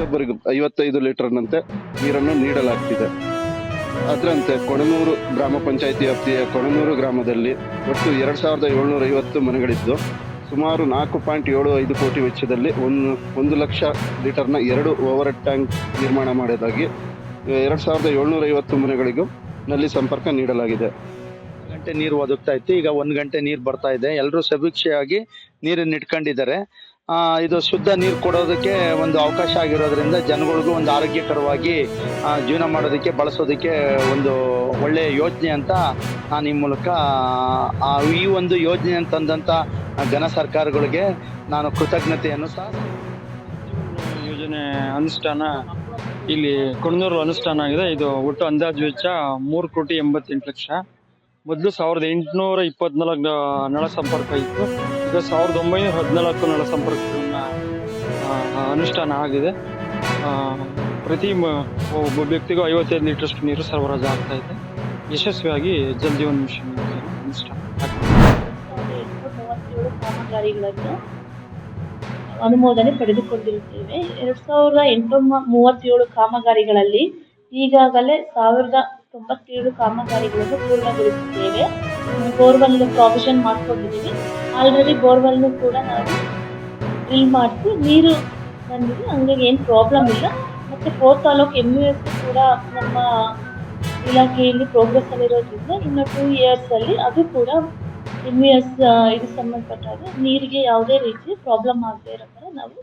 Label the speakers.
Speaker 1: ಪ್ರತಿಯೊಬ್ಬರಿಗೂ 55 ಲೀಟರ್ನಂತೆ ನೀರನ್ನು ನೀಡಲಾಗ್ತಿದೆ. ಅದರಂತೆ ಕೊಣನೂರು ಗ್ರಾಮ ಪಂಚಾಯಿತಿ ವ್ಯಾಪ್ತಿಯ ಕೊಣನೂರು ಗ್ರಾಮದಲ್ಲಿ ಒಟ್ಟು 2750 ಮನೆಗಳಿದ್ದು ಸುಮಾರು 4.75 ಕೋಟಿ ವೆಚ್ಚದಲ್ಲಿ 1 ಲಕ್ಷ ಲೀಟರ್ನ 2 ಓವರ್ ಹೆಡ್ ಟ್ಯಾಂಕ್ ನಿರ್ಮಾಣ ಮಾಡೋದಾಗಿ 2750 ಮನೆಗಳಿಗೂ ನಲ್ಲಿ ಸಂಪರ್ಕ ನೀಡಲಾಗಿದೆ.
Speaker 2: ಗಂಟೆ ನೀರು ಒದಗ್ತಾ ಇತ್ತು, ಈಗ 1 ಗಂಟೆ ನೀರು ಬರ್ತಾ ಇದೆ. ಎಲ್ಲರೂ ಸುಭಿಕ್ಷೆಯಾಗಿ ನೀರನ್ನು ಇಟ್ಕೊಂಡಿದ್ದಾರೆ. ಇದು ಶುದ್ಧ ನೀರು ಕೊಡೋದಕ್ಕೆ ಒಂದು ಅವಕಾಶ ಆಗಿರೋದ್ರಿಂದ ಜನಗಳಿಗೂ ಒಂದು ಆರೋಗ್ಯಕರವಾಗಿ ಜೀವನ ಮಾಡೋದಕ್ಕೆ ಬಳಸೋದಕ್ಕೆ ಒಂದು ಒಳ್ಳೆಯ ಯೋಜನೆ ಅಂತ ನಾನು ಈ ಮೂಲಕ ಈ ಒಂದು ಯೋಜನೆ ತಂದಂಥ ಘನ ಸರ್ಕಾರಗಳಿಗೆ ನಾನು ಕೃತಜ್ಞತೆಯನ್ನು ಸಹ.
Speaker 3: ಯೋಜನೆ ಅನುಷ್ಠಾನ ಇಲ್ಲಿ ಕೊಣನೂರು ಅನುಷ್ಠಾನ ಆಗಿದೆ. ಇದು ಒಟ್ಟು ಅಂದಾಜು ವೆಚ್ಚ 3,88 ಲಕ್ಷ. ಮೊದಲು 1824 ನಳ ಸಂಪರ್ಕ ಇತ್ತು. ಈಗ 1914 ನಳ ಸಂಪರ್ಕಗಳನ್ನ ಅನುಷ್ಠಾನ ಆಗಿದೆ. ಪ್ರತಿ ಒಬ್ಬ ವ್ಯಕ್ತಿಗೂ 55 ಲೀಟರ್ಷ್ಟು ನೀರು ಸರಬರಾಜು ಆಗ್ತಾ ಇದೆ. ಯಶಸ್ವಿಯಾಗಿ ಜಲ್ ಜೀವನ್ ಮಿಷನ್ ಅನುಷ್ಠಾನ ಆಗಿದೆ.
Speaker 4: ಕಾಮಗಾರಿಗಳನ್ನು ಅನುಮೋದನೆ ಪಡೆದುಕೊಂಡಿರುತ್ತೇವೆ. 2837 ಕಾಮಗಾರಿಗಳಲ್ಲಿ ಈಗಾಗಲೇ 1097 ಕಾಮಗಾರಿಗಳನ್ನು ಪೂರ್ಣಗೊಳಿಸಿದ್ದೇವೆ. ಬೋರ್ವೆಲ್ ಪ್ರಾವಿಷನ್ ಮಾಡ್ಕೊಂಡಿದ್ದೀವಿ. ಆಲ್ರೆಡಿ ಬೋರ್ವೆಲ್ನು ಕೂಡ ನಾವು ಡ್ರಿಲ್ ಮಾಡಿಸಿ ನೀರು ಬಂದಿದೆ, ಹಂಗಾಗಿ ಏನು ಪ್ರಾಬ್ಲಮ್ ಇಲ್ಲ. ಮತ್ತು 4 ತಾಲೂಕು MUS ಕೂಡ ನಮ್ಮ ಇಲಾಖೆಯಲ್ಲಿ ಪ್ರೋಗ್ರೆಸ್ಸಲ್ಲಿರೋದ್ರಿಂದ ಇನ್ನು 2 ಇಯರ್ಸಲ್ಲಿ ಅದು ಕೂಡ MUS ಇದು ಸಂಬಂಧಪಟ್ಟಾಗ ನೀರಿಗೆ ಯಾವುದೇ ರೀತಿ ಪ್ರಾಬ್ಲಮ್ ಆಗದೇ ಇರೋ ಥರ ನಾವು